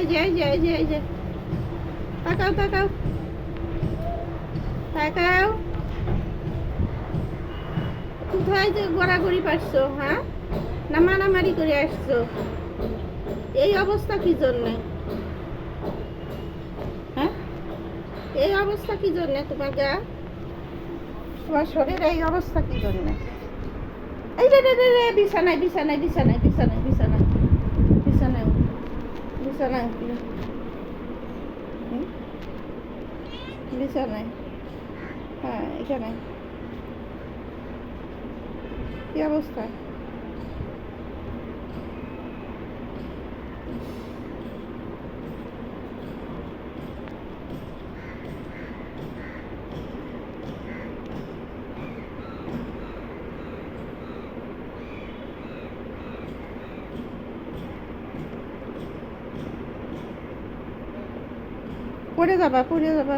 এই যে তাকাও তাকাও তাকাও, কোথায় যে গড়াগড়ি পারছো? হ্যাঁ, না মারামারি করে আসছো? এই অবস্থা কি জন্যে? হ্যাঁ, এই অবস্থা কি জন্যে তোমার গা? তোমার শরীর এই অবস্থা কি জন্যে? এই রে রে রে রে, বিছানায় বিছানায় বিছানায় বিছানায় বিছানায় বিছানায় বিছানায় উঠলে, বিছানায়, হ্যাঁ এখানে কি অবস্থা? পড়ে যাবা পড়ে যাবা।